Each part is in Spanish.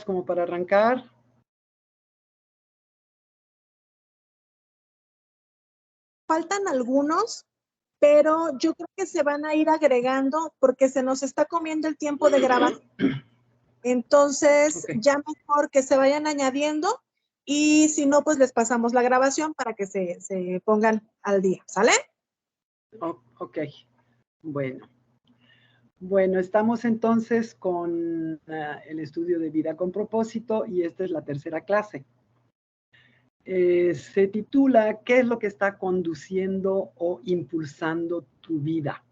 como para arrancar? Faltan algunos, pero yo creo que se van a ir agregando porque se nos está comiendo el tiempo de grabación. Entonces, Ok. ya mejor que se vayan añadiendo y si no, pues les pasamos la grabación para que se pongan al día, ¿sale? Ok, bueno. Bueno, estamos entonces con el estudio de vida con propósito y esta es la tercera clase. Se titula ¿Qué es lo que está conduciendo o impulsando tu vida?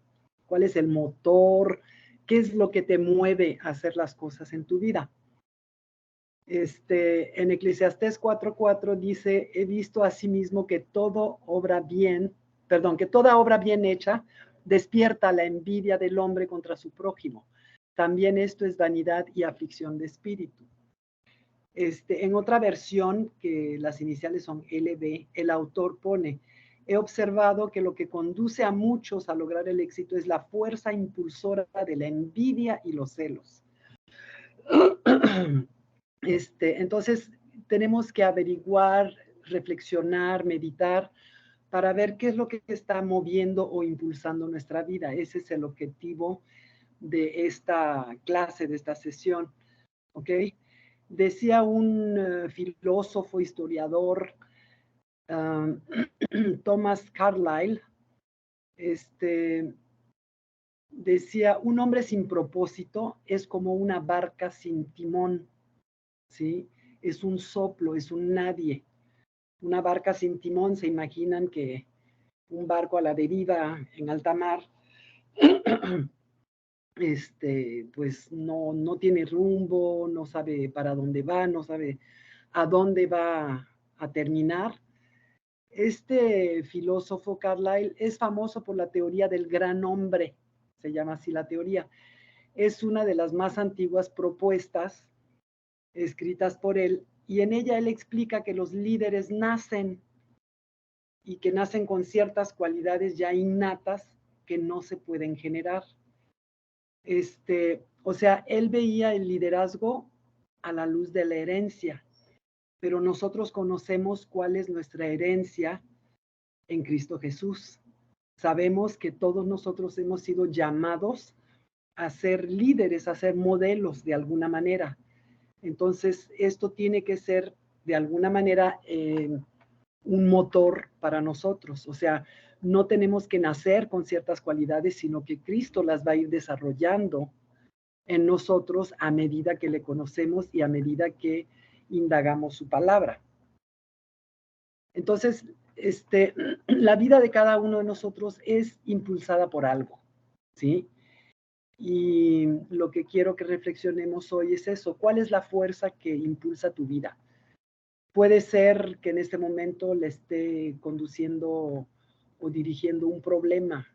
¿Cuál es el motor? ¿Qué es lo que te mueve a hacer las cosas en tu vida? En Eclesiastés 4:4 dice, he visto asimismo que toda obra bien hecha despierta la envidia del hombre contra su prójimo. También esto es vanidad y aflicción de espíritu. En otra versión, que las iniciales son LB, el autor pone, he observado que lo que conduce a muchos a lograr el éxito es la fuerza impulsora de la envidia y los celos. Entonces, tenemos que averiguar, reflexionar, meditar, para ver qué es lo que está moviendo o impulsando nuestra vida. Ese es el objetivo de esta clase, de esta sesión. ¿Ok? Decía un filósofo, historiador, Thomas Carlyle, decía, un hombre sin propósito es como una barca sin timón, ¿sí? Es un soplo, es un nadie. Una barca sin timón, se imaginan que un barco a la deriva en alta mar, pues no tiene rumbo, no sabe para dónde va, no sabe a dónde va a terminar. Este filósofo Carlyle es famoso por la teoría del gran hombre, se llama así la teoría. Es una de las más antiguas propuestas escritas por él, y en ella él explica que los líderes nacen y que nacen con ciertas cualidades ya innatas que no se pueden generar. O sea, él veía el liderazgo a la luz de la herencia, pero nosotros conocemos cuál es nuestra herencia en Cristo Jesús. Sabemos que todos nosotros hemos sido llamados a ser líderes, a ser modelos de alguna manera. Entonces, esto tiene que ser de alguna manera un motor para nosotros. O sea, no tenemos que nacer con ciertas cualidades, sino que Cristo las va a ir desarrollando en nosotros a medida que le conocemos y a medida que indagamos su palabra. Entonces, la vida de cada uno de nosotros es impulsada por algo, ¿sí? Y lo que quiero que reflexionemos hoy es eso. ¿Cuál es la fuerza que impulsa tu vida? Puede ser que en este momento le esté conduciendo o dirigiendo un problema,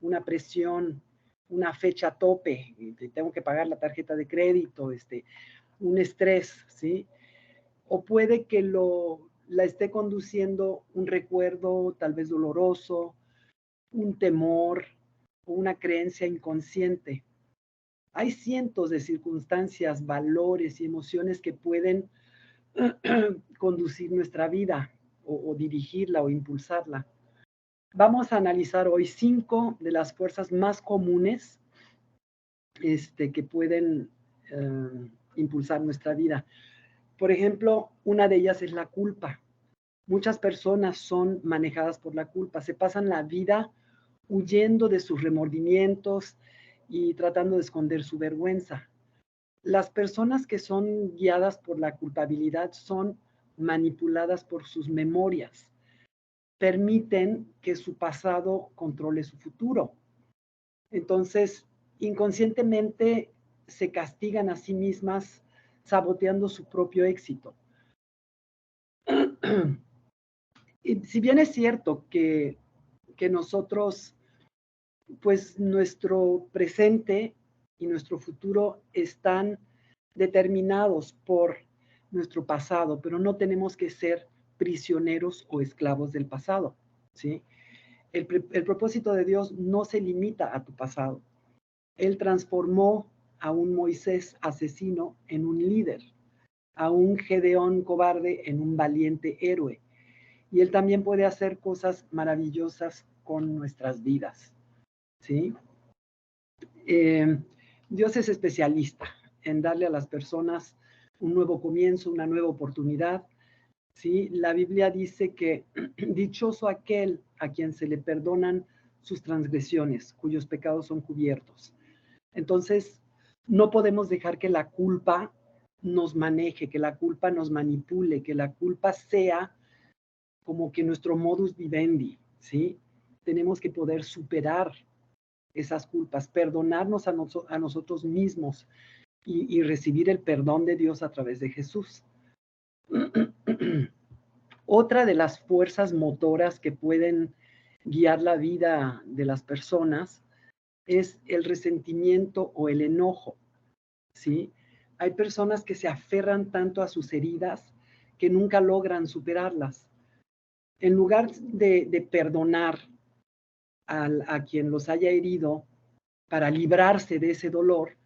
una presión, una fecha tope, tengo que pagar la tarjeta de crédito, un estrés, ¿sí? O puede que la esté conduciendo un recuerdo tal vez doloroso, un temor o una creencia inconsciente. Hay cientos de circunstancias, valores y emociones que pueden conducir nuestra vida o dirigirla o impulsarla. Vamos a analizar hoy 5 de las fuerzas más comunes que pueden impulsar nuestra vida. Por ejemplo, una de ellas es la culpa. Muchas personas son manejadas por la culpa, se pasan la vida huyendo de sus remordimientos y tratando de esconder su vergüenza. Las personas que son guiadas por la culpabilidad son manipuladas por sus memorias, permiten que su pasado controle su futuro. Entonces, inconscientemente se castigan a sí mismas saboteando su propio éxito. Y si bien es cierto que nosotros, pues nuestro presente y nuestro futuro están determinados por nuestro pasado, pero no tenemos que ser prisioneros o esclavos del pasado, ¿sí? El propósito de Dios no se limita a tu pasado. Él transformó a un Moisés asesino en un líder. a un Gedeón cobarde en un valiente héroe. Y Él también puede hacer cosas maravillosas con nuestras vidas, ¿sí? Dios es especialista en darle a las personas un nuevo comienzo, una nueva oportunidad, ¿sí? La Biblia dice que dichoso aquel a quien se le perdonan sus transgresiones, cuyos pecados son cubiertos. Entonces, no podemos dejar que la culpa nos maneje, que la culpa nos manipule, que la culpa sea como que nuestro modus vivendi, ¿sí? Tenemos que poder superar esas culpas, perdonarnos a nosotros mismos y recibir el perdón de Dios a través de Jesús. Otra de las fuerzas motoras que pueden guiar la vida de las personas es el resentimiento o el enojo, ¿sí? Hay personas que se aferran tanto a sus heridas que nunca logran superarlas. En lugar de perdonar a quien los haya herido para librarse de ese dolor,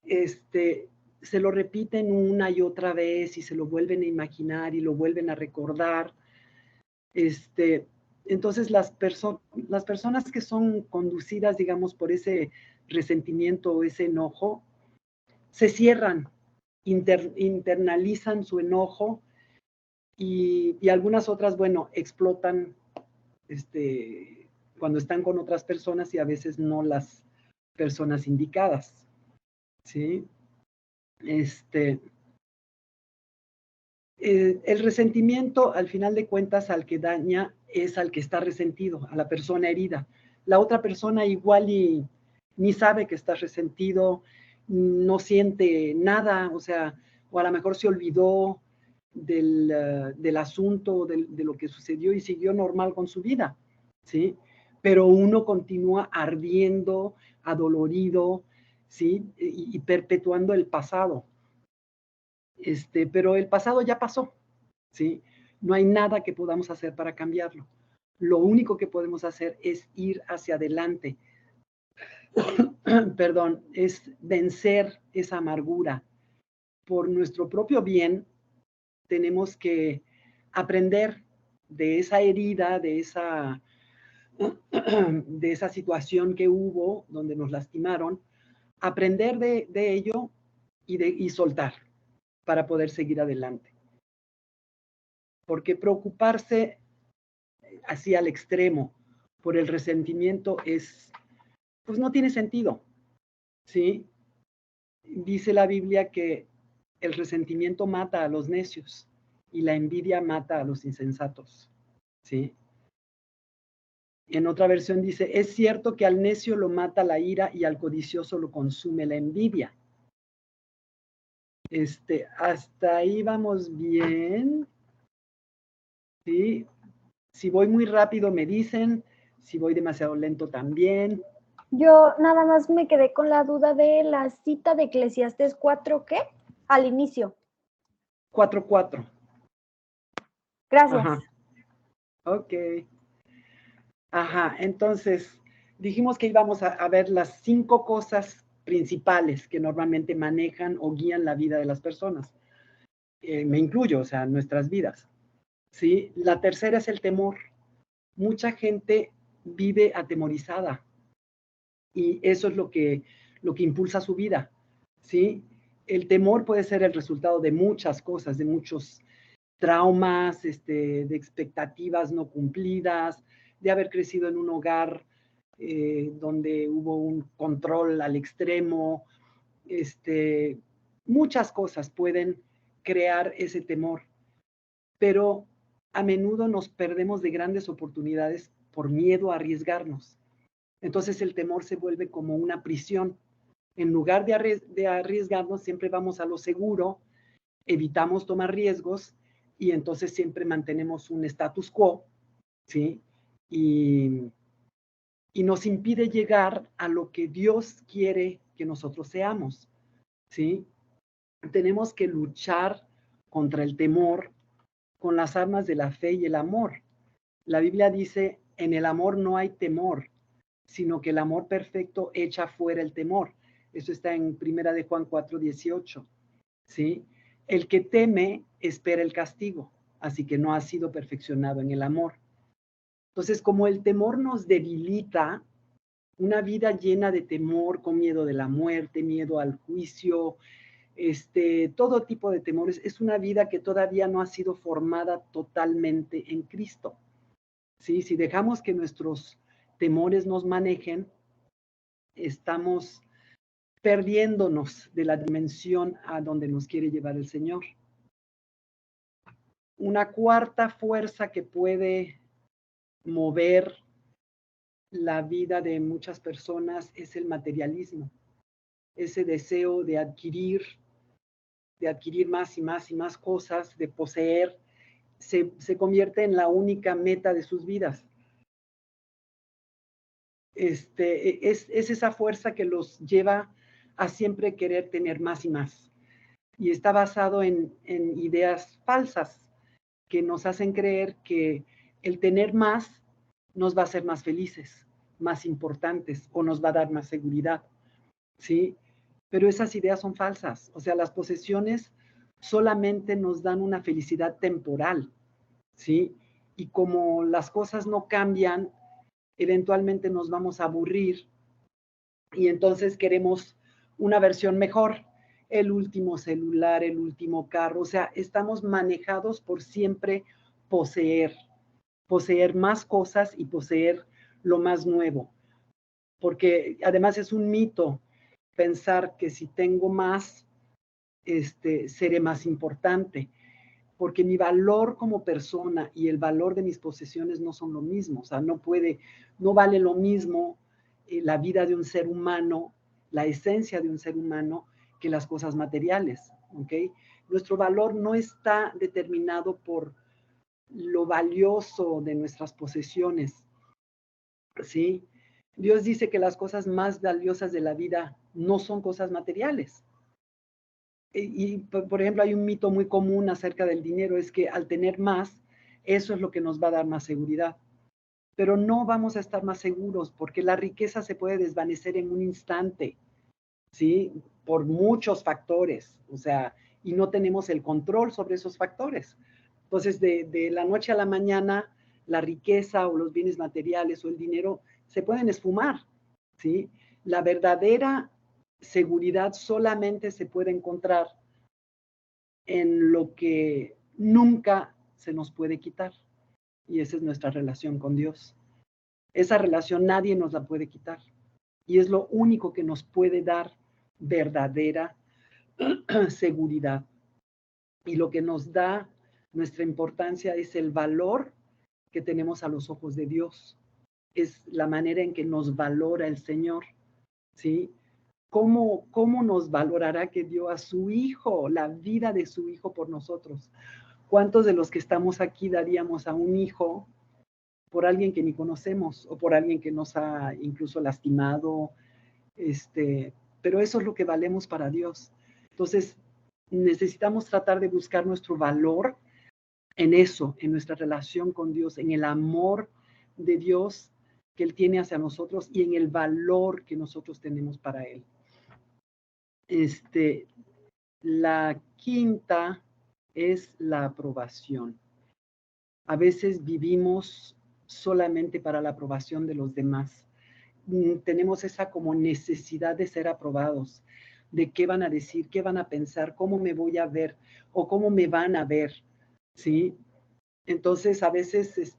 se lo repiten una y otra vez y se lo vuelven a imaginar y lo vuelven a recordar. Entonces las personas que son conducidas, digamos, por ese resentimiento o ese enojo, se cierran, internalizan su enojo y algunas otras, bueno, explotan cuando están con otras personas y a veces no las personas indicadas, ¿sí? El resentimiento, al final de cuentas, al que daña es al que está resentido, a la persona herida. La otra persona igual y ni sabe que está resentido, no siente nada, o sea, o a lo mejor se olvidó del asunto, de lo que sucedió y siguió normal con su vida, ¿sí? Pero uno continúa ardiendo, adolorido, ¿sí? Y perpetuando el pasado. Pero el pasado ya pasó, ¿sí? No hay nada que podamos hacer para cambiarlo. Lo único que podemos hacer es ir hacia adelante. Perdón, es vencer esa amargura. Por nuestro propio bien, tenemos que aprender de esa herida, de esa situación que hubo donde nos lastimaron, aprender de ello y soltar para poder seguir adelante. Porque preocuparse así al extremo por el resentimiento pues no tiene sentido, ¿sí? Dice la Biblia que el resentimiento mata a los necios y la envidia mata a los insensatos, ¿sí? En otra versión dice, es cierto que al necio lo mata la ira y al codicioso lo consume la envidia. Hasta ahí vamos bien, ¿sí? Si voy muy rápido me dicen, si voy demasiado lento también. Yo nada más me quedé con la duda de la cita de Eclesiastés 4, ¿qué? Al inicio. 4:4. Gracias. Ajá. Ok. Ajá, entonces dijimos que íbamos a ver las 5 cosas principales que normalmente manejan o guían la vida de las personas. Me incluyo, o sea, nuestras vidas. ¿Sí? La tercera es el temor. Mucha gente vive atemorizada y eso es lo que impulsa su vida. ¿Sí? El temor puede ser el resultado de muchas cosas, de muchos traumas, de expectativas no cumplidas, de haber crecido en un hogar donde hubo un control al extremo. Muchas cosas pueden crear ese temor, pero a menudo nos perdemos de grandes oportunidades por miedo a arriesgarnos. Entonces el temor se vuelve como una prisión. En lugar de arriesgarnos, siempre vamos a lo seguro, evitamos tomar riesgos y entonces siempre mantenemos un status quo, ¿sí? Y nos impide llegar a lo que Dios quiere que nosotros seamos, ¿sí? Tenemos que luchar contra el temor con las armas de la fe y el amor. La Biblia dice, en el amor no hay temor, sino que el amor perfecto echa fuera el temor. Eso está en 1 de Juan 4:18, ¿sí? El que teme espera el castigo, así que no ha sido perfeccionado en el amor. Entonces, como el temor nos debilita, una vida llena de temor, con miedo de la muerte, miedo al juicio, todo tipo de temores, es una vida que todavía no ha sido formada totalmente en Cristo. ¿Sí? Si dejamos que nuestros temores nos manejen, estamos perdiéndonos de la dimensión a donde nos quiere llevar el Señor. Una cuarta fuerza que puede mover la vida de muchas personas es el materialismo, ese deseo de adquirir más y más y más cosas, de poseer, se convierte en la única meta de sus vidas. Es esa fuerza que los lleva a siempre querer tener más y más. Y está basado en ideas falsas que nos hacen creer que el tener más nos va a hacer más felices, más importantes o nos va a dar más seguridad, ¿sí? Pero esas ideas son falsas. O sea, las posesiones solamente nos dan una felicidad temporal, ¿sí? Y como las cosas no cambian, eventualmente nos vamos a aburrir y entonces queremos una versión mejor, el último celular, el último carro, o sea, estamos manejados por siempre poseer más cosas y poseer lo más nuevo, porque además es un mito pensar que si tengo más, seré más importante, porque mi valor como persona y el valor de mis posesiones no son lo mismo, o sea, no vale lo mismo la vida de un ser humano, la esencia de un ser humano, que las cosas materiales, ¿ok? Nuestro valor no está determinado por lo valioso de nuestras posesiones, ¿sí? Dios dice que las cosas más valiosas de la vida no son cosas materiales. Y, por ejemplo, hay un mito muy común acerca del dinero, es que al tener más, eso es lo que nos va a dar más seguridad. Pero no vamos a estar más seguros porque la riqueza se puede desvanecer en un instante, ¿sí? Por muchos factores, o sea, y no tenemos el control sobre esos factores. Entonces, de la noche a la mañana, la riqueza o los bienes materiales o el dinero se pueden esfumar, ¿sí? La verdadera seguridad solamente se puede encontrar en lo que nunca se nos puede quitar. Y esa es nuestra relación con Dios. Esa relación nadie nos la puede quitar. Y es lo único que nos puede dar verdadera seguridad. Y lo que nos da nuestra importancia es el valor que tenemos a los ojos de Dios. Es la manera en que nos valora el Señor, ¿sí? ¿Cómo nos valorará que dio a su Hijo, la vida de su Hijo por nosotros? ¿Cuántos de los que estamos aquí daríamos a un hijo por alguien que ni conocemos o por alguien que nos ha incluso lastimado? Pero eso es lo que valemos para Dios. Entonces, necesitamos tratar de buscar nuestro valor en eso, en nuestra relación con Dios, en el amor de Dios que Él tiene hacia nosotros y en el valor que nosotros tenemos para Él. La quinta es la aprobación. A veces vivimos solamente para la aprobación de los demás. Tenemos esa como necesidad de ser aprobados, de qué van a decir, qué van a pensar, cómo me voy a ver o cómo me van a ver, ¿sí? Entonces, a veces,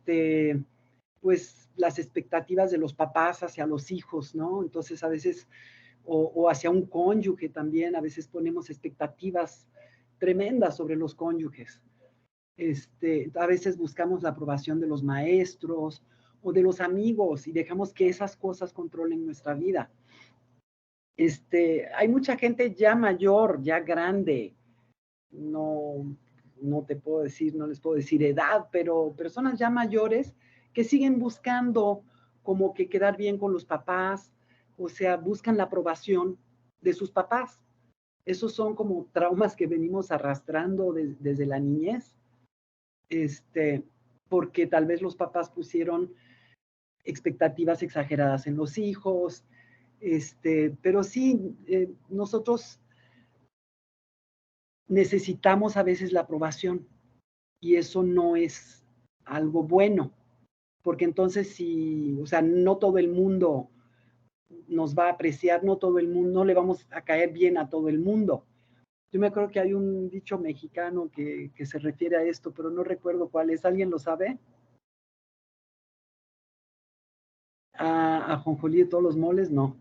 pues las expectativas de los papás hacia los hijos, ¿no? Entonces, a veces, o hacia un cónyuge también, a veces ponemos expectativas tremendas sobre los cónyuges. A veces buscamos la aprobación de los maestros o de los amigos y dejamos que esas cosas controlen nuestra vida. Hay mucha gente ya mayor, ya grande, no te puedo decir, no les puedo decir edad, pero personas ya mayores que siguen buscando como que quedar bien con los papás, o sea, buscan la aprobación de sus papás. Esos son como traumas que venimos arrastrando desde la niñez, porque tal vez los papás pusieron expectativas exageradas en los hijos, pero sí, nosotros necesitamos a veces la aprobación y eso no es algo bueno, porque entonces si, o sea, no todo el mundo nos va a apreciar, no todo el mundo, no le vamos a caer bien a todo el mundo. Yo me acuerdo que hay un dicho mexicano que se refiere a esto, pero no recuerdo cuál es. ¿Alguien lo sabe? A Jonjolí de todos los moles, no.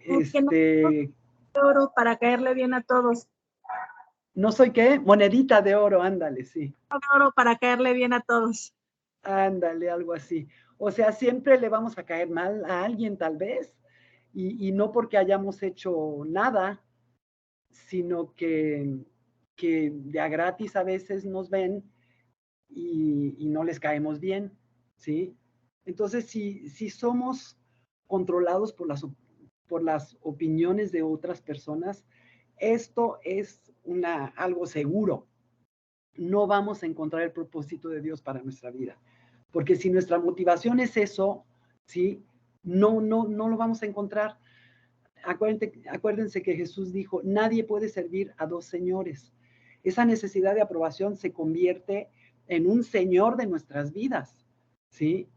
Que no soy oro para caerle bien a todos. ¿No soy qué? Monedita de oro, ándale, sí. Oro para caerle bien a todos. Ándale, algo así. O sea, siempre le vamos a caer mal a alguien tal vez, y no porque hayamos hecho nada, sino que de a gratis a veces nos ven y no les caemos bien, ¿sí? Entonces, si somos controlados por las opiniones de otras personas, esto es algo seguro. No vamos a encontrar el propósito de Dios para nuestra vida. Porque si nuestra motivación es eso, ¿sí? No lo vamos a encontrar. Acuérdense que Jesús dijo, nadie puede servir a dos señores. Esa necesidad de aprobación se convierte en un señor de nuestras vidas, ¿sí?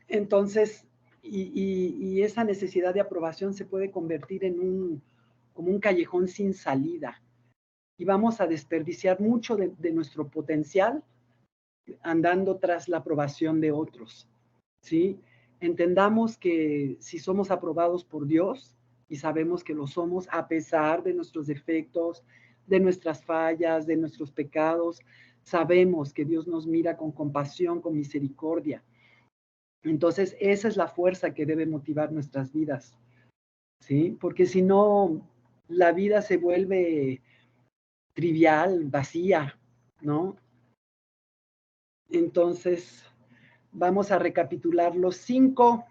Entonces, y esa necesidad de aprobación se puede convertir en como un callejón sin salida. Y vamos a desperdiciar mucho de nuestro potencial andando tras la aprobación de otros, ¿sí? Entendamos que si somos aprobados por Dios, y sabemos que lo somos a pesar de nuestros defectos, de nuestras fallas, de nuestros pecados, sabemos que Dios nos mira con compasión, con misericordia. Entonces, esa es la fuerza que debe motivar nuestras vidas, ¿sí? Porque si no, la vida se vuelve trivial, vacía, ¿no? Entonces, vamos a recapitular las 5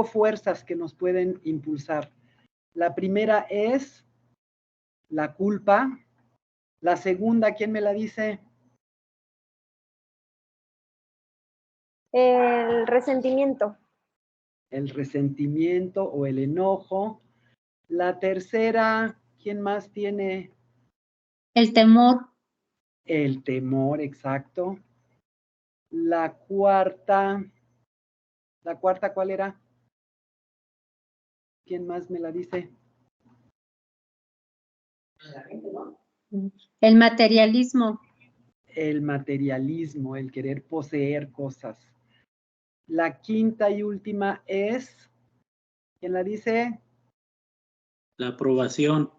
fuerzas que nos pueden impulsar. La primera es la culpa. La segunda, ¿quién me la dice? El resentimiento. El resentimiento o el enojo. La tercera, ¿quién más tiene? El temor. El temor, exacto. La cuarta, ¿cuál era? ¿Quién más me la dice? El materialismo. El materialismo, el querer poseer cosas. La quinta y última es, ¿quién la dice? La aprobación.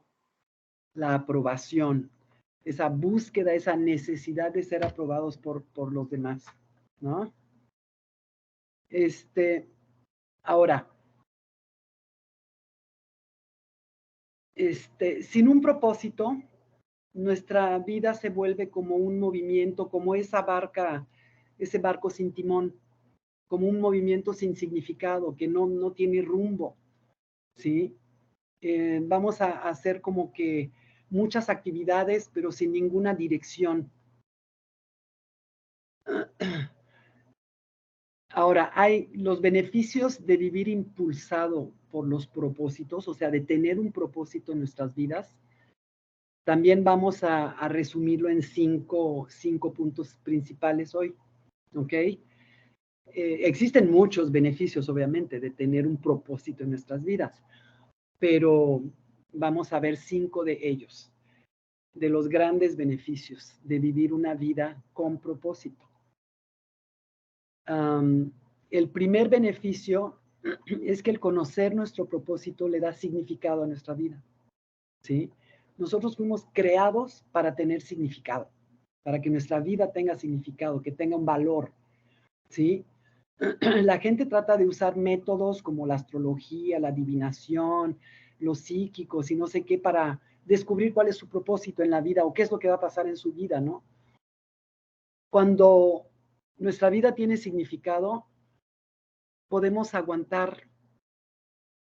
La aprobación, esa búsqueda, esa necesidad de ser aprobados por los demás, ¿no? Ahora, sin un propósito, nuestra vida se vuelve como un movimiento, como esa barca, ese barco sin timón, como un movimiento sin significado, que no tiene rumbo, ¿sí? Vamos a hacer como que muchas actividades, pero sin ninguna dirección. Ahora, hay los beneficios de vivir impulsado por los propósitos, o sea, de tener un propósito en nuestras vidas. También vamos a resumirlo en cinco puntos principales hoy, ¿ok? Existen muchos beneficios, obviamente, de tener un propósito en nuestras vidas, pero vamos a ver 5 de ellos, de los grandes beneficios de vivir una vida con propósito. El primer beneficio es que el conocer nuestro propósito le da significado a nuestra vida, ¿sí? Nosotros fuimos creados para tener significado, para que nuestra vida tenga significado, que tenga un valor, ¿sí? La gente trata de usar métodos como la astrología, la adivinación, los psíquicos y no sé qué para descubrir cuál es su propósito en la vida o qué es lo que va a pasar en su vida, ¿no? Cuando nuestra vida tiene significado, podemos aguantar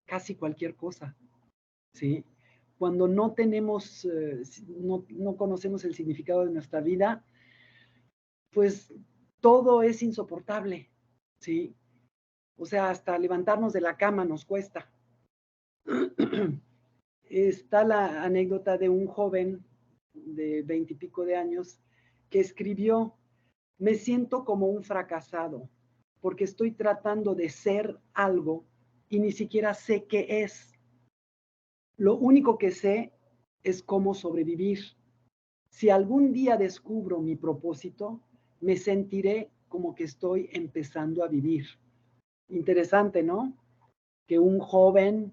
casi cualquier cosa, ¿sí? Cuando no tenemos, no conocemos el significado de nuestra vida, pues todo es insoportable, ¿sí? O sea, hasta levantarnos de la cama nos cuesta. está la anécdota de un joven de 20 y pico de años que escribió: me siento como un fracasado porque estoy tratando de ser algo y ni siquiera sé qué es. Lo único que sé es cómo sobrevivir. Si algún día descubro mi propósito, me sentiré como que estoy empezando a vivir. Interesante, ¿no? Que un joven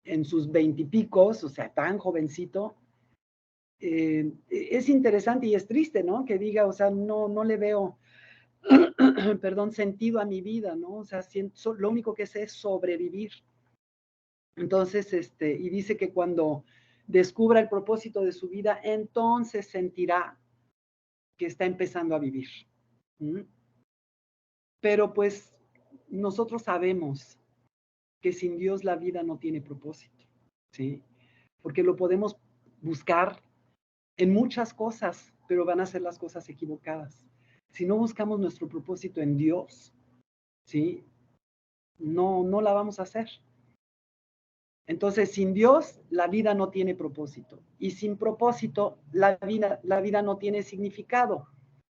en sus 20 y picos, o sea, tan jovencito, es interesante y es triste, ¿no? Que diga, o sea, no le veo, perdón, sentido a mi vida, ¿no? O sea, lo único que sé es sobrevivir. Entonces, y dice que cuando descubra el propósito de su vida, entonces sentirá que está empezando a vivir. ¿Mm? Pero pues nosotros sabemos que sin Dios la vida no tiene propósito, ¿sí? Porque lo podemos buscar en muchas cosas, pero van a ser las cosas equivocadas. Si no buscamos nuestro propósito en Dios, ¿sí? No la vamos a hacer. Entonces, sin Dios, la vida no tiene propósito. Y sin propósito, la vida no tiene significado.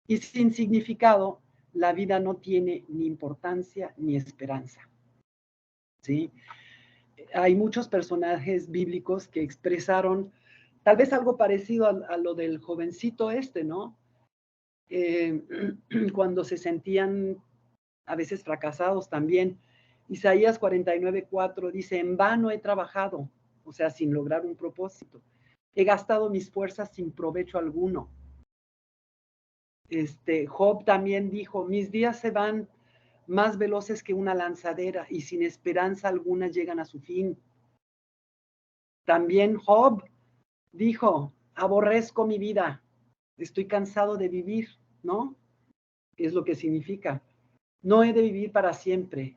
Y sin significado, la vida no tiene ni importancia ni esperanza. ¿Sí? Hay muchos personajes bíblicos que expresaron tal vez algo parecido a lo del jovencito ¿no? Cuando se sentían a veces fracasados también. Isaías 49:4 dice: en vano he trabajado, o sea, sin lograr un propósito. He gastado mis fuerzas sin provecho alguno. Job también dijo: mis días se van más veloces que una lanzadera y sin esperanza alguna llegan a su fin. También Job dijo: aborrezco mi vida, estoy cansado de vivir, ¿no? Es lo que significa. No he de vivir para siempre.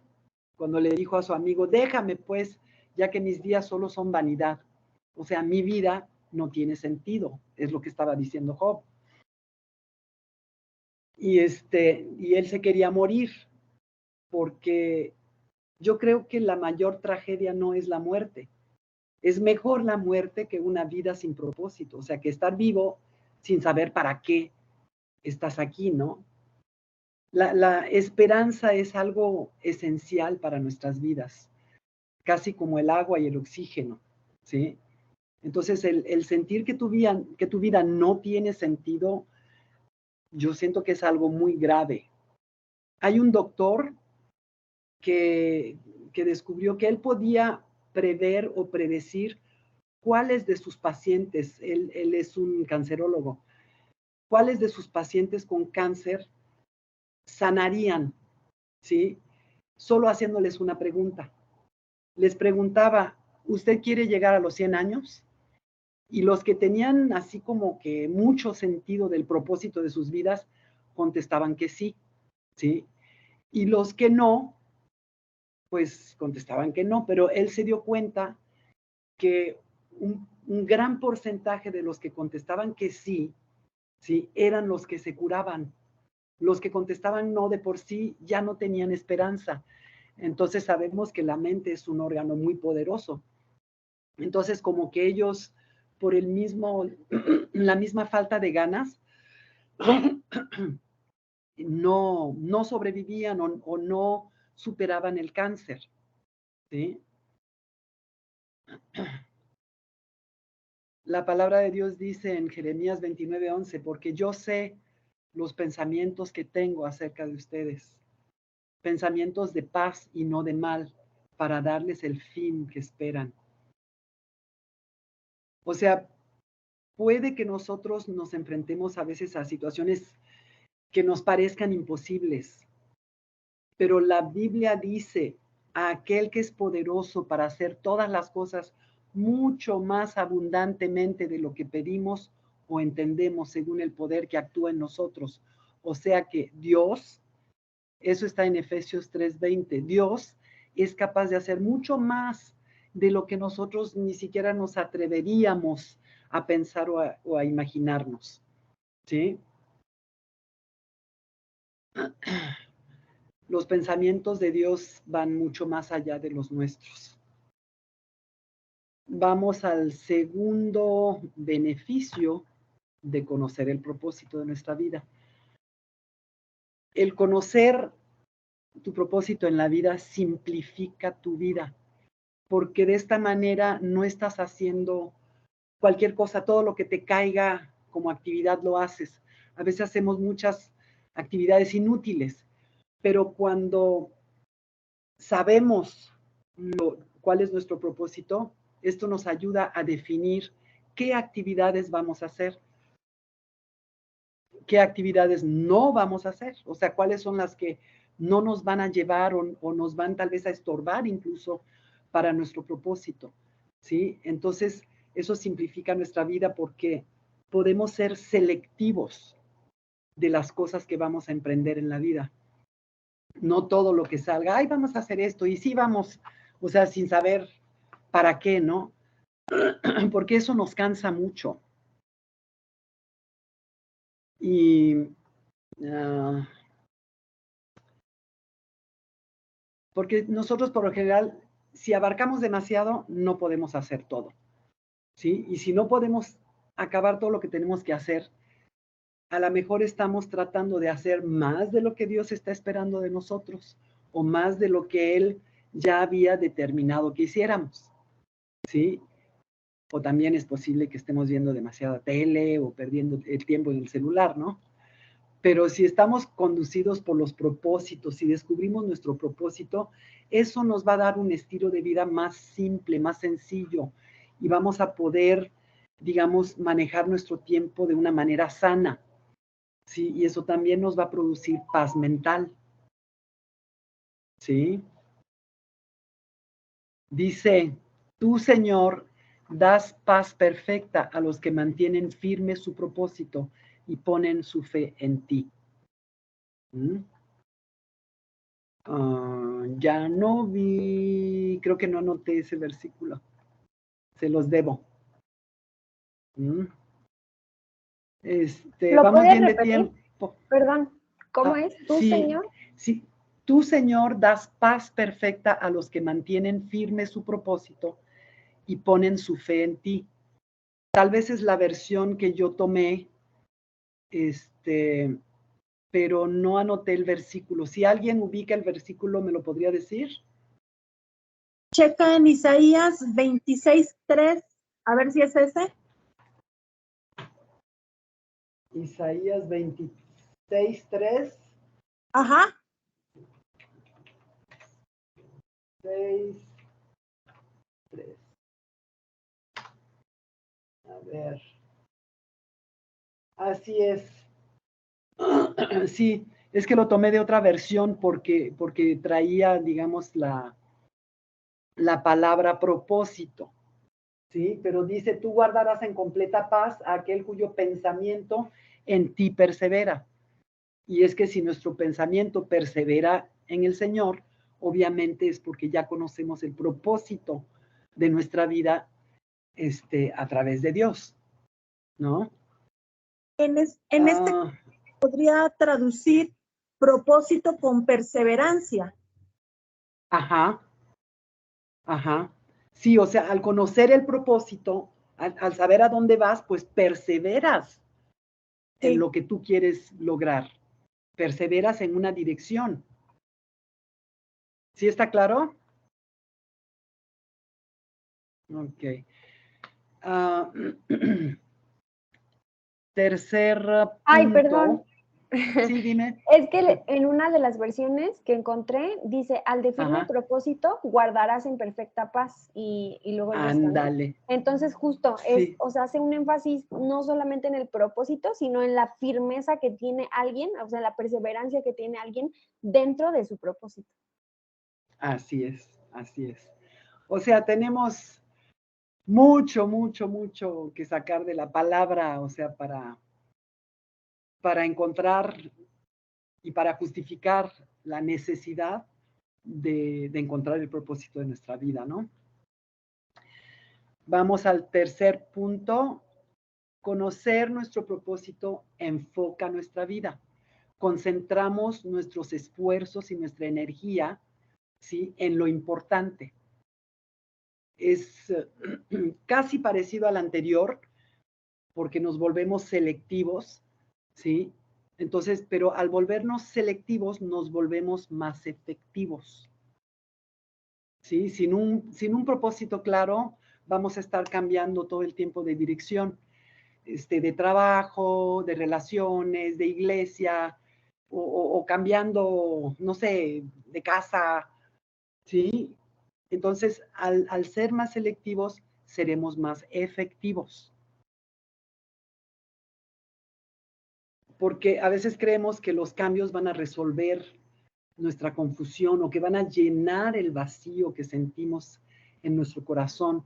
Cuando le dijo a su amigo: déjame pues, ya que mis días solo son vanidad. O sea, mi vida no tiene sentido, es lo que estaba diciendo Job. Y él se quería morir, porque yo creo que la mayor tragedia no es la muerte. Es mejor la muerte que una vida sin propósito, o sea, que estar vivo sin saber para qué estás aquí, ¿no? La esperanza es algo esencial para nuestras vidas, casi como el agua y el oxígeno, ¿sí? Entonces, el sentir que tu vida no tiene sentido, yo siento que es algo muy grave. Hay un doctor que descubrió que él podía prever o predecir cuáles de sus pacientes, él es un cancerólogo, cuáles de sus pacientes con cáncer sanarían, ¿sí? Solo haciéndoles una pregunta. Les preguntaba: ¿usted quiere llegar a los 100 años? Y los que tenían así como que mucho sentido del propósito de sus vidas, contestaban que sí, ¿sí? Y los que no, pues contestaban que no, pero él se dio cuenta que un gran porcentaje de los que contestaban que sí, ¿sí? Eran los que se curaban. Los que contestaban no de por sí ya no tenían esperanza. Entonces sabemos que la mente es un órgano muy poderoso. Entonces, como que ellos, por la misma falta de ganas, no sobrevivían o no superaban el cáncer, ¿sí? La palabra de Dios dice en Jeremías 29:11: porque yo sé los pensamientos que tengo acerca de ustedes, pensamientos de paz y no de mal, para darles el fin que esperan. O sea, puede que nosotros nos enfrentemos a veces a situaciones que nos parezcan imposibles, pero la Biblia dice: a aquel que es poderoso para hacer todas las cosas mucho más abundantemente de lo que pedimos o entendemos, según el poder que actúa en nosotros. O sea que Dios, eso está en Efesios 3:20, Dios es capaz de hacer mucho más de lo que nosotros ni siquiera nos atreveríamos a pensar o a imaginarnos, ¿sí? Los pensamientos de Dios van mucho más allá de los nuestros. vamos al segundo beneficio de conocer el propósito de nuestra vida. El conocer tu propósito en la vida simplifica tu vida, porque de esta manera no estás haciendo cualquier cosa, todo lo que te caiga como actividad lo haces. A veces hacemos muchas actividades inútiles, pero cuando sabemos cuál es nuestro propósito, esto nos ayuda a definir qué actividades vamos a hacer, qué actividades no vamos a hacer, o sea, cuáles son las que no nos van a llevar o nos van tal vez a estorbar incluso para nuestro propósito, ¿sí? Entonces, eso simplifica nuestra vida porque podemos ser selectivos de las cosas que vamos a emprender en la vida. No todo lo que salga, ay, vamos a hacer esto, y sí vamos, o sea, sin saber para qué, ¿no? Porque eso nos cansa mucho. Y porque nosotros por lo general, si abarcamos demasiado, no podemos hacer todo, ¿sí? Y si no podemos acabar todo lo que tenemos que hacer, a lo mejor estamos tratando de hacer más de lo que Dios está esperando de nosotros, o más de lo que Él ya había determinado que hiciéramos, ¿sí? O también es posible que estemos viendo demasiada tele o perdiendo el tiempo en el celular, ¿no? Pero si estamos conducidos por los propósitos, si descubrimos nuestro propósito, eso nos va a dar un estilo de vida más simple, más sencillo, y vamos a poder, digamos, manejar nuestro tiempo de una manera sana, ¿sí? Y eso también nos va a producir paz mental, ¿sí? Dice, tú, Señor, das paz perfecta a los que mantienen firme su propósito y ponen su fe en ti. Ya no vi, creo que no anoté ese versículo. Se los debo. ¿Lo Vamos puedes bien de repetir? tiempo. Perdón, ¿cómo es? ¿Tú, Sí, Señor? sí. Tú, Señor, das paz perfecta a los que mantienen firme su propósito y ponen su fe en ti. Tal vez es la versión que yo tomé, pero no anoté el versículo. Si alguien ubica el versículo, ¿me lo podría decir? Checa en Isaías 26:3, a ver si es ese. Isaías 26:3. Ajá. 6:3. A ver. Así es. Sí, es que lo tomé de otra versión porque traía, digamos, la palabra propósito, ¿sí? Pero dice, tú guardarás en completa paz a aquel cuyo pensamiento en ti persevera. Y es que si nuestro pensamiento persevera en el Señor, obviamente es porque ya conocemos el propósito de nuestra vida a través de Dios, ¿no? En este podría traducir propósito con perseverancia. Ajá, ajá. Sí, o sea, al conocer el propósito, al saber a dónde vas, pues perseveras en lo que tú quieres lograr. Perseveras en una dirección. ¿Sí está claro? Ok. Tercer punto. Ay, perdón. Sí, dime. Es que en una de las versiones que encontré dice, al de firme propósito guardarás en perfecta paz y luego el resto, ¿no? Ándale. Entonces justo Sí. o sea, hace un énfasis no solamente en el propósito, sino en la firmeza que tiene alguien, o sea, la perseverancia que tiene alguien dentro de su propósito. Así es, así es. O sea, tenemos mucho, mucho, mucho que sacar de la palabra, o sea, para encontrar y para justificar la necesidad de encontrar el propósito de nuestra vida, ¿no? Vamos al tercer punto. Conocer nuestro propósito enfoca nuestra vida. Concentramos nuestros esfuerzos y nuestra energía, ¿sí?, en lo importante. es casi parecido al anterior, porque nos volvemos selectivos, ¿sí? Entonces, pero al volvernos selectivos, nos volvemos más efectivos, ¿sí? Sin un propósito claro, vamos a estar cambiando todo el tiempo de dirección, de trabajo, de relaciones, de iglesia, o cambiando, no sé, de casa, ¿sí? Entonces, al ser más selectivos, seremos más efectivos. Porque a veces creemos que los cambios van a resolver nuestra confusión o que van a llenar el vacío que sentimos en nuestro corazón,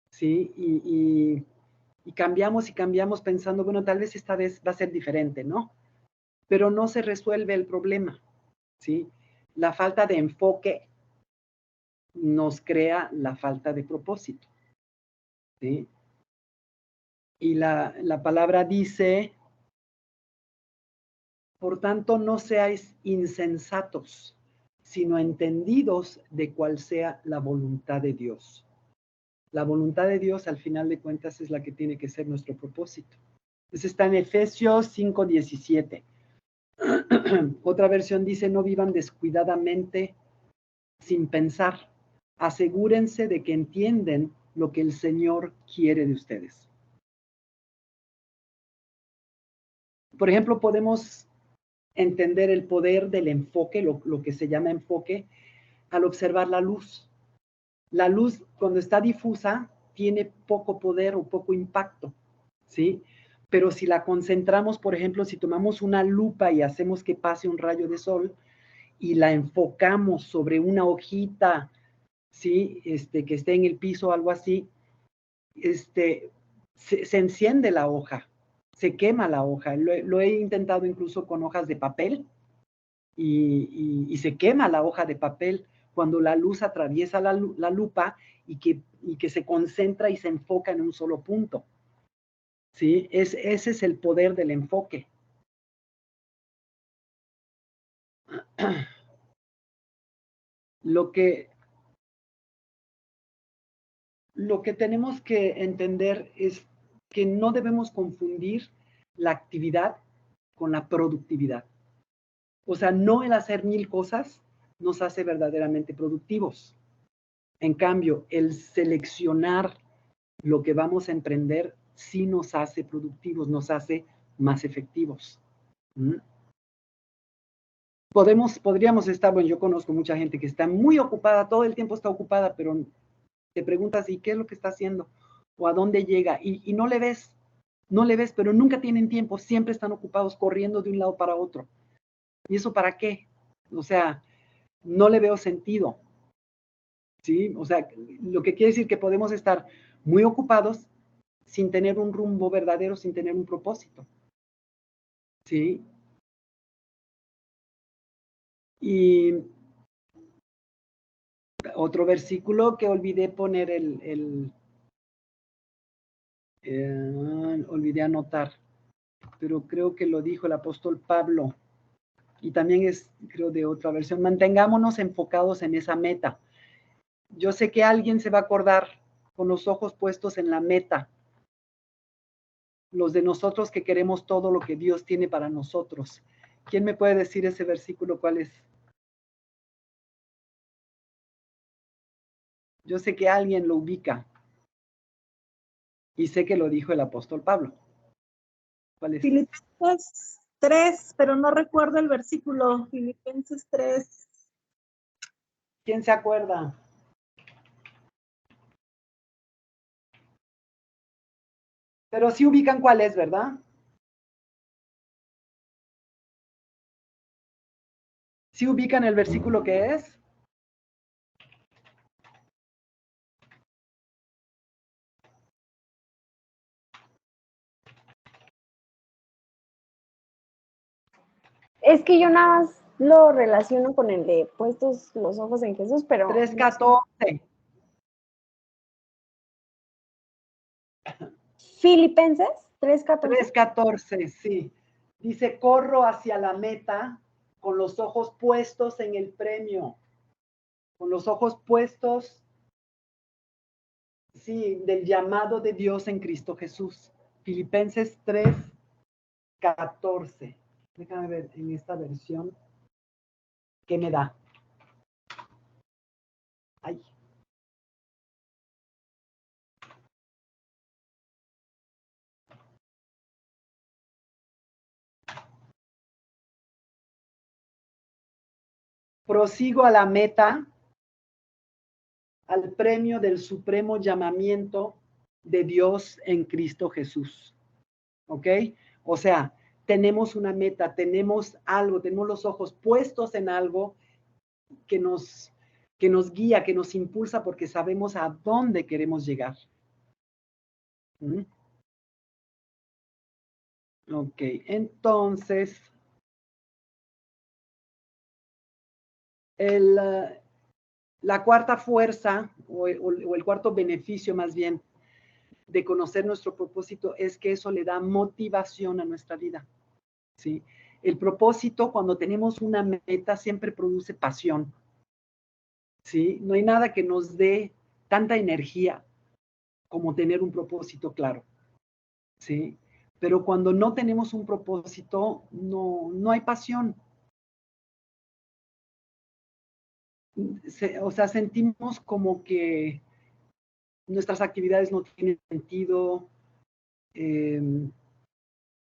¿sí? Y cambiamos y cambiamos pensando, bueno, tal vez esta vez va a ser diferente, ¿no? Pero no se resuelve el problema, ¿sí? La falta de enfoque nos crea la falta de propósito, ¿sí? Y la palabra dice, por tanto, no seáis insensatos, sino entendidos de cuál sea la voluntad de Dios. La voluntad de Dios, al final de cuentas, es la que tiene que ser nuestro propósito. Eso está en Efesios 5:17. Otra versión dice, no vivan descuidadamente sin pensar. Asegúrense de que entienden lo que el Señor quiere de ustedes. Por ejemplo, podemos entender el poder del enfoque, lo que se llama enfoque, al observar la luz. La luz, cuando está difusa, tiene poco poder o poco impacto, ¿sí? Pero si la concentramos, por ejemplo, si tomamos una lupa y hacemos que pase un rayo de sol y la enfocamos sobre una hojita, ¿sí? Que esté en el piso o algo así, se enciende la hoja, se quema la hoja. Lo he intentado incluso con hojas de papel y se quema la hoja de papel cuando la luz atraviesa la lupa y que se concentra y se enfoca en un solo punto. ¿Sí? Ese es el poder del enfoque. Lo que tenemos que entender es que no debemos confundir la actividad con la productividad. O sea, no el hacer 1000 cosas nos hace verdaderamente productivos. En cambio, el seleccionar lo que vamos a emprender sí nos hace productivos, nos hace más efectivos. Podríamos estar, bueno, yo conozco mucha gente que está muy ocupada, todo el tiempo está ocupada, pero te preguntas, ¿y qué es lo que está haciendo? ¿O a dónde llega? Y no le ves, pero nunca tienen tiempo, siempre están ocupados corriendo de un lado para otro. ¿Y eso para qué? O sea, no le veo sentido. ¿Sí? O sea, lo que quiere decir que podemos estar muy ocupados sin tener un rumbo verdadero, sin tener un propósito. ¿Sí? Y otro versículo que olvidé poner olvidé anotar, pero creo que lo dijo el apóstol Pablo, y también es, creo, de otra versión, mantengámonos enfocados en esa meta. Yo sé que alguien se va a acordar con los ojos puestos en la meta, los de nosotros que queremos todo lo que Dios tiene para nosotros. ¿Quién me puede decir ese versículo cuál es? Yo sé que alguien lo ubica. Y sé que lo dijo el apóstol Pablo. ¿Cuál es? Filipenses 3, pero no recuerdo el versículo. Filipenses 3. ¿Quién se acuerda? Pero sí ubican cuál es, ¿verdad? ¿Sí ubican el versículo que es? Es que yo nada más lo relaciono con el de puestos los ojos en Jesús, pero... 3:14. Filipenses 3:14. 3:14, sí. Dice, corro hacia la meta con los ojos puestos en el premio. Con los ojos puestos Sí, del llamado de Dios en Cristo Jesús. Filipenses 3:14. Déjame ver en esta versión qué me da. Ay. Prosigo a la meta, al premio del supremo llamamiento de Dios en Cristo Jesús. ¿Ok? O sea, tenemos una meta, tenemos algo, tenemos los ojos puestos en algo que nos guía, que nos impulsa porque sabemos a dónde queremos llegar. ¿Mm? Ok, entonces, la cuarta fuerza o el cuarto beneficio más bien de conocer nuestro propósito es que eso le da motivación a nuestra vida, ¿sí? El propósito, cuando tenemos una meta, siempre produce pasión, ¿sí? No hay nada que nos dé tanta energía como tener un propósito claro, ¿sí? Pero cuando no tenemos un propósito, no hay pasión. O sea, sentimos como que nuestras actividades no tienen sentido,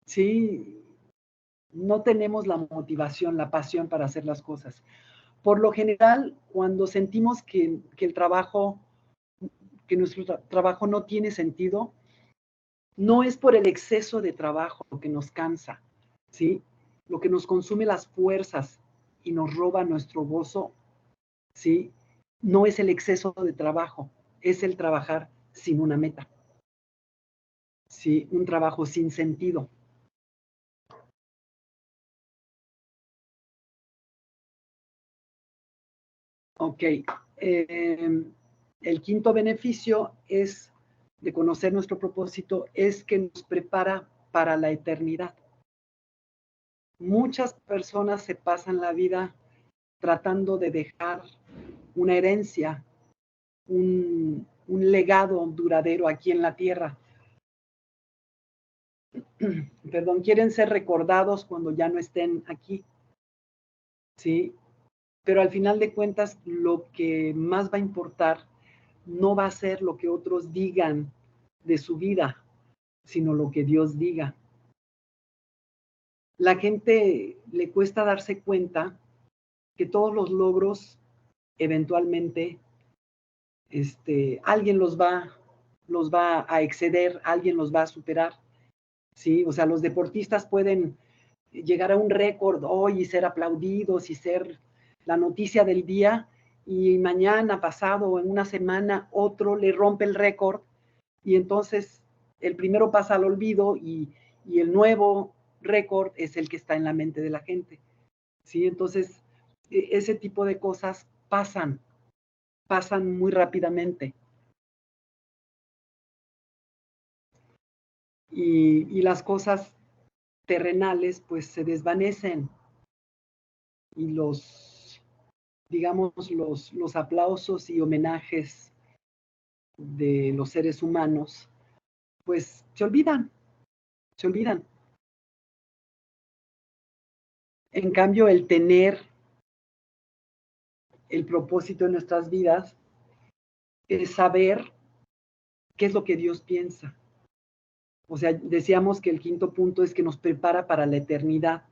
sí, no tenemos la motivación, la pasión para hacer las cosas. Por lo general, cuando sentimos que el trabajo, que nuestro trabajo no tiene sentido, no es por el exceso de trabajo que nos cansa, ¿sí? Lo que nos consume las fuerzas y nos roba nuestro gozo, ¿sí? No es el exceso de trabajo, es el trabajar sin una meta, ¿sí? Un trabajo sin sentido. Ok. El quinto beneficio es de conocer nuestro propósito, es que nos prepara para la eternidad. Muchas personas se pasan la vida tratando de dejar una herencia, un legado duradero aquí en la tierra. Perdón, quieren ser recordados cuando ya no estén aquí, ¿sí? Pero al final de cuentas, lo que más va a importar no va a ser lo que otros digan de su vida, sino lo que Dios diga. La gente le cuesta darse cuenta que todos los logros eventualmente alguien los va a exceder, alguien los va a superar, ¿sí? O sea, los deportistas pueden llegar a un récord hoy y ser aplaudidos y ser la noticia del día, y mañana, pasado o en una semana, otro le rompe el récord, y entonces el primero pasa al olvido y el nuevo récord es el que está en la mente de la gente, ¿sí? Entonces, ese tipo de cosas pasan muy rápidamente. Y las cosas terrenales pues se desvanecen, y digamos, los aplausos y homenajes de los seres humanos pues se olvidan. En cambio, el tener el propósito en nuestras vidas es saber qué es lo que Dios piensa. O sea, decíamos que el quinto punto es que nos prepara para la eternidad.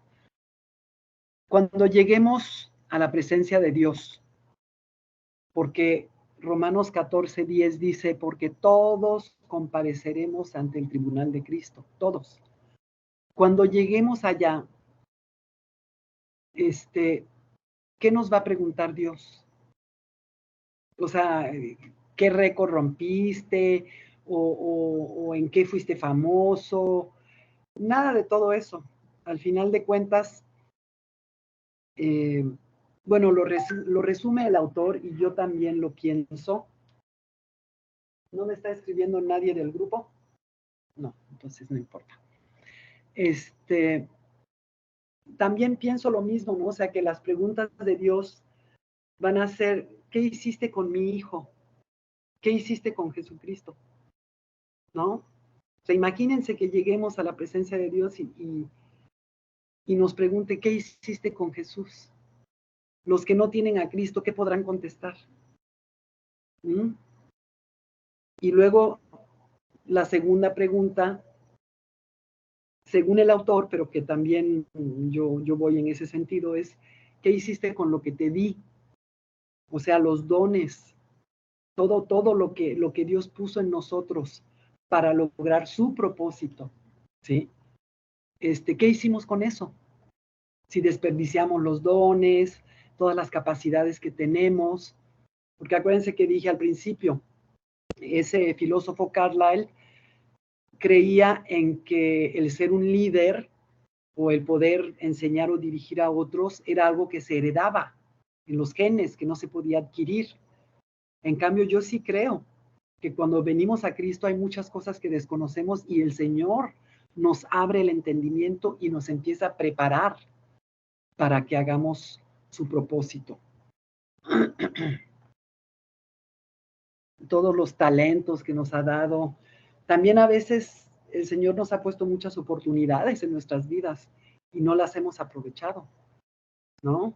Cuando lleguemos a la presencia de Dios, porque Romanos 14:10 dice, porque todos compareceremos ante el tribunal de Cristo, todos. Cuando lleguemos allá, ¿qué nos va a preguntar Dios? O sea, ¿qué récord rompiste? ¿O en qué fuiste famoso? Nada de todo eso. Al final de cuentas, bueno, lo resume el autor y yo también lo pienso. ¿No me está escribiendo nadie del grupo? No, entonces no importa. También pienso lo mismo, ¿no? O sea, que las preguntas de Dios van a ser, ¿qué hiciste con mi hijo? ¿Qué hiciste con Jesucristo? ¿No? O sea, imagínense que lleguemos a la presencia de Dios y nos pregunte, ¿qué hiciste con Jesús? Los que no tienen a Cristo, ¿qué podrán contestar? ¿Mm? Y luego, la segunda pregunta, según el autor, pero que también yo voy en ese sentido, es, ¿qué hiciste con lo que te di? O sea, los dones, todo lo que Dios puso en nosotros para lograr su propósito, ¿sí? ¿Qué hicimos con eso? Si desperdiciamos los dones, todas las capacidades que tenemos, porque acuérdense que dije al principio, ese filósofo Carlyle creía en que el ser un líder o el poder enseñar o dirigir a otros era algo que se heredaba en los genes, que no se podía adquirir. En cambio, yo sí creo que cuando venimos a Cristo hay muchas cosas que desconocemos y el Señor nos abre el entendimiento y nos empieza a preparar para que hagamos su propósito. Todos los talentos que nos ha dado. También a veces el Señor nos ha puesto muchas oportunidades en nuestras vidas y no las hemos aprovechado, ¿no?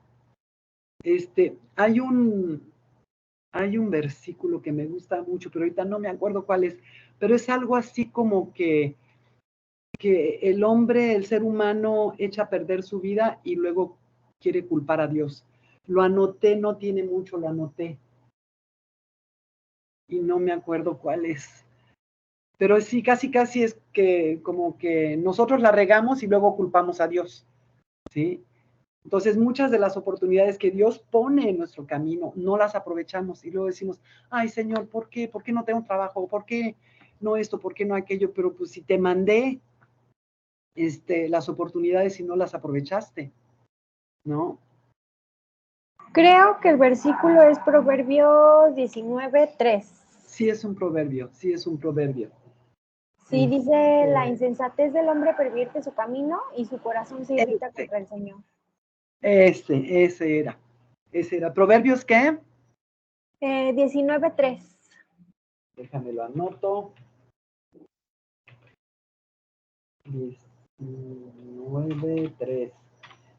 Hay un versículo que me gusta mucho, pero ahorita no me acuerdo cuál es, pero es algo así como que el hombre, el ser humano, echa a perder su vida y luego quiere culpar a Dios. Lo anoté, no tiene mucho, lo anoté. Y no me acuerdo cuál es. Pero sí, casi es que como que nosotros la regamos y luego culpamos a Dios, ¿sí? Entonces, muchas de las oportunidades que Dios pone en nuestro camino, no las aprovechamos y luego decimos, ay, Señor, ¿por qué? ¿Por qué no tengo trabajo? ¿Por qué no esto? ¿Por qué no aquello? Pero pues si te mandé las oportunidades y no las aprovechaste, ¿no? Creo que el versículo es Proverbios 19:3. Sí es un proverbio, sí es un proverbio. Sí, dice, la insensatez del hombre pervierte su camino y su corazón se irrita contra el Señor. Ese era. ¿Proverbios qué? 19:3. Déjame lo anoto. 19:3.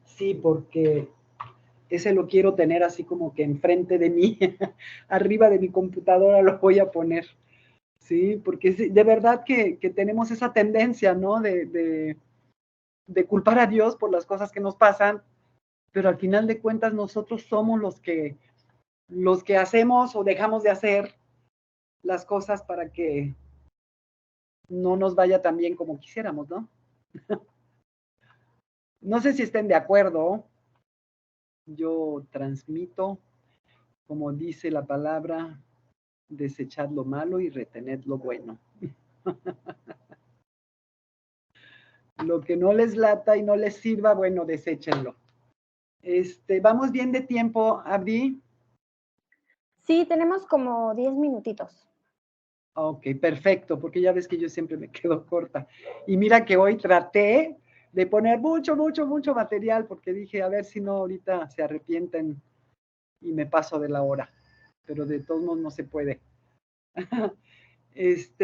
Sí, porque ese lo quiero tener así como que enfrente de mí, arriba de mi computadora lo voy a poner. Sí, porque de verdad que tenemos esa tendencia, ¿no? De culpar a Dios por las cosas que nos pasan, pero al final de cuentas nosotros somos los que hacemos o dejamos de hacer las cosas para que no nos vaya tan bien como quisiéramos, ¿no? No sé si estén de acuerdo. Yo transmito, como dice la palabra, desechad lo malo y retened lo bueno. Lo que no les lata y no les sirva, bueno, deséchenlo. ¿Vamos bien de tiempo, Abdi? Sí, tenemos como 10 minutitos. Ok, perfecto, porque ya ves que yo siempre me quedo corta. Y mira que hoy traté de poner mucho material, porque dije, a ver si no ahorita se arrepienten y me paso de la hora. Pero de todos modos no se puede.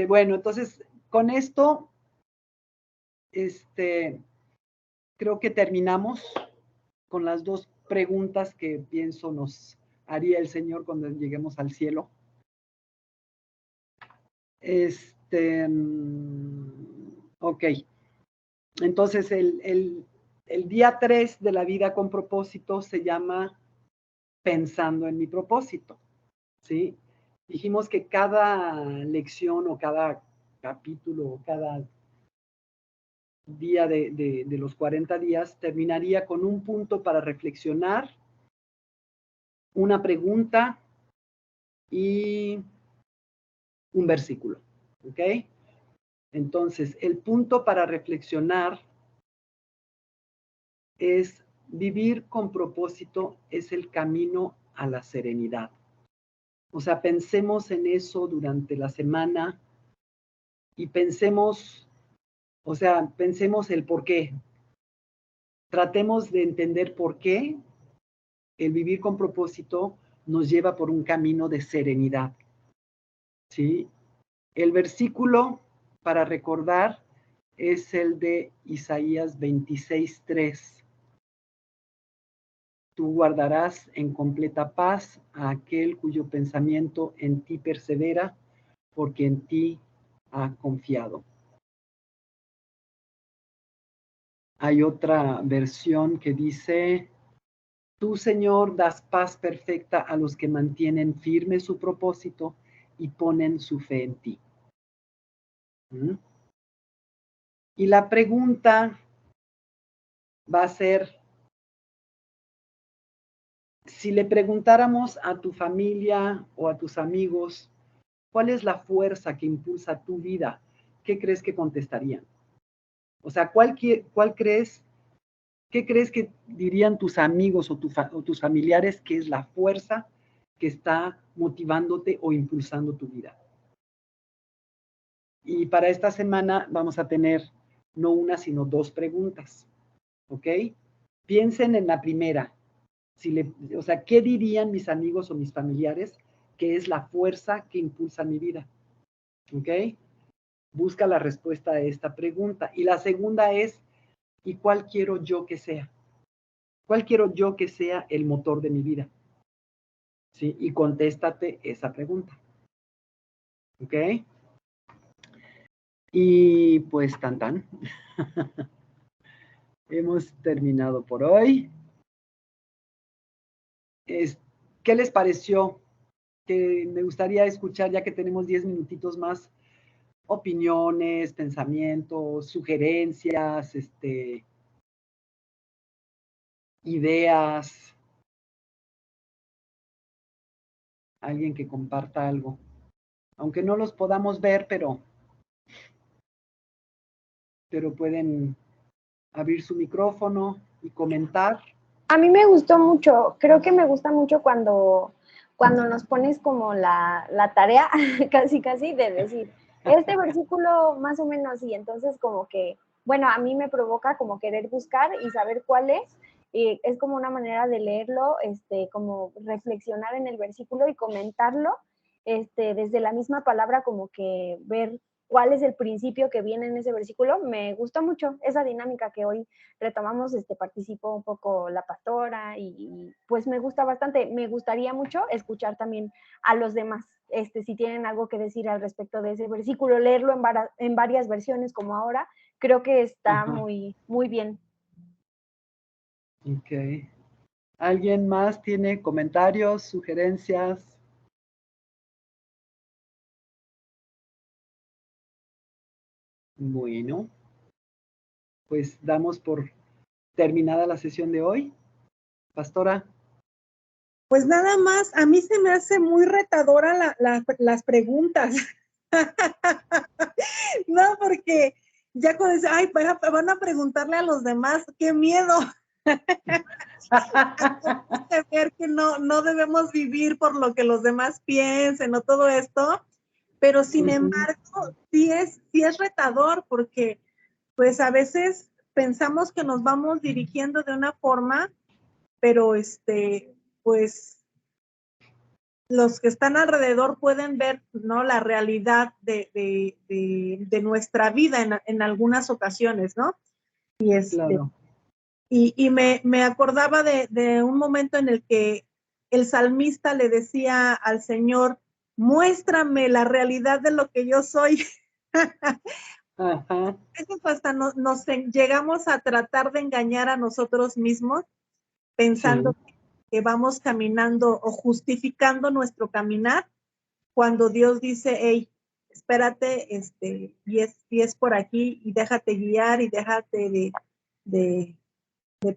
Bueno, entonces, con esto, creo que terminamos con las dos preguntas que pienso nos haría el Señor cuando lleguemos al cielo. Ok. Entonces, el día 3 de la vida con propósito se llama pensando en mi propósito, ¿sí? Dijimos que cada lección o cada capítulo o cada día de los 40 días terminaría con un punto para reflexionar, una pregunta y un versículo, ¿ok? Entonces, el punto para reflexionar es vivir con propósito es el camino a la serenidad. O sea, pensemos en eso durante la semana y pensemos el por qué. Tratemos de entender por qué el vivir con propósito nos lleva por un camino de serenidad. ¿sí? El versículo para recordar es el de Isaías 26:3. Tú guardarás en completa paz a aquel cuyo pensamiento en ti persevera, porque en ti ha confiado. Hay otra versión que dice: tú, Señor, das paz perfecta a los que mantienen firme su propósito y ponen su fe en ti. ¿Mm? Y la pregunta va a ser, si le preguntáramos a tu familia o a tus amigos, ¿cuál es la fuerza que impulsa tu vida? ¿Qué crees que contestarían? O sea, ¿qué crees que dirían tus amigos o tus familiares que es la fuerza que está motivándote o impulsando tu vida? Y para esta semana vamos a tener no una, sino dos preguntas, ¿ok? Piensen en la primera. O sea, ¿qué dirían mis amigos o mis familiares que es la fuerza que impulsa mi vida? ¿Ok? Busca la respuesta a esta pregunta. Y la segunda es, ¿y cuál quiero yo que sea? ¿Cuál quiero yo que sea el motor de mi vida? ¿Sí? Y contéstate esa pregunta. ¿Ok? Y pues tan. Hemos terminado por hoy. ¿Qué les pareció? Que me gustaría escuchar, ya que tenemos 10 minutitos más, opiniones, pensamientos, sugerencias, ideas. Alguien que comparta algo. Aunque no los podamos ver, pero pueden abrir su micrófono y comentar. A mí me gustó mucho, creo que me gusta mucho cuando nos pones como la tarea, casi de decir, este versículo más o menos, y entonces como que, bueno, a mí me provoca como querer buscar y saber cuál es, y es como una manera de leerlo, como reflexionar en el versículo y comentarlo, desde la misma palabra, como que ver cuál es el principio que viene en ese versículo. Me gustó mucho esa dinámica que hoy retomamos, participó un poco la pastora y pues me gusta bastante. Me gustaría mucho escuchar también a los demás, si tienen algo que decir al respecto de ese versículo, leerlo en varias versiones como ahora, creo que está muy, muy bien. Ok. ¿Alguien más tiene comentarios, sugerencias? Bueno, pues damos por terminada la sesión de hoy. Pastora. Pues nada más, a mí se me hace muy retadora las preguntas. No, porque ya cuando dice, ay, van a preguntarle a los demás, qué miedo. Ver que no debemos vivir por lo que los demás piensen o todo esto, pero sin embargo, sí es retador, porque pues a veces pensamos que nos vamos dirigiendo de una forma, pero pues los que están alrededor pueden ver, ¿no?, la realidad de nuestra vida en algunas ocasiones, ¿no? Y Claro. Y me acordaba de un momento en el que el salmista le decía al Señor, muéstrame la realidad de lo que yo soy. Ajá. Eso hasta nos llegamos a tratar de engañar a nosotros mismos, pensando que vamos caminando o justificando nuestro caminar, cuando Dios dice, hey, espérate, y es por aquí, y déjate guiar, y déjate de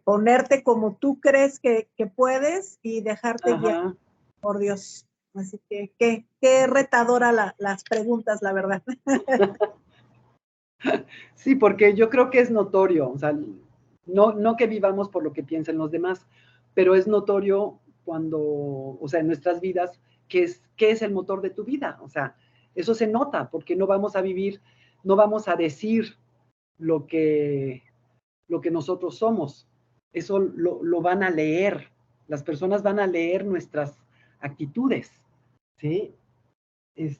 ponerte como tú crees que puedes, y dejarte guiar por Dios. Así que qué retadora las preguntas, la verdad. Sí, porque yo creo que es notorio, o sea, no que vivamos por lo que piensen los demás, pero es notorio cuando, o sea, en nuestras vidas, qué es el motor de tu vida. O sea, eso se nota, porque no vamos a vivir, no vamos a decir lo que nosotros somos. Eso lo van a leer. Las personas van a leer nuestras actitudes, ¿sí?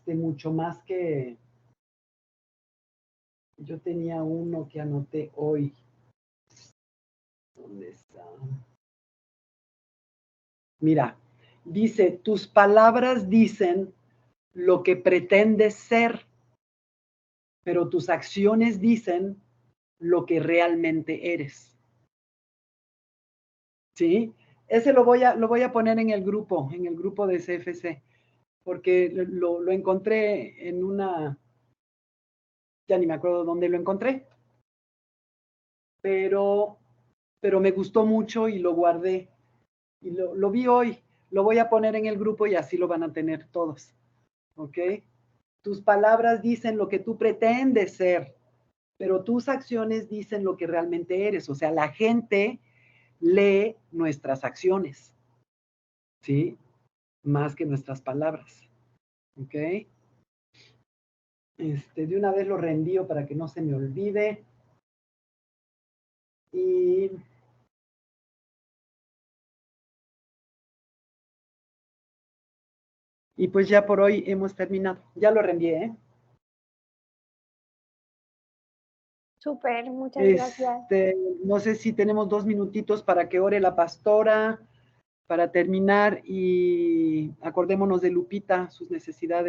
mucho más que... Yo tenía uno que anoté hoy. ¿Dónde está? Mira, dice, tus palabras dicen lo que pretendes ser, pero tus acciones dicen lo que realmente eres. ¿Sí? Ese lo voy a poner en el grupo de CFC, porque lo encontré en una, ya ni me acuerdo dónde lo encontré, pero me gustó mucho y lo guardé. Y lo vi hoy, lo voy a poner en el grupo y así lo van a tener todos. ¿Ok? Tus palabras dicen lo que tú pretendes ser, pero tus acciones dicen lo que realmente eres. O sea, la gente lee nuestras acciones, ¿sí? Más que nuestras palabras. ¿Ok? De una vez lo reenvío para que no se me olvide. Y pues ya por hoy hemos terminado. Ya lo reenvié, ¿eh? Súper, muchas gracias. No sé si tenemos 2 minutitos para que ore la pastora, para terminar, y acordémonos de Lupita, sus necesidades.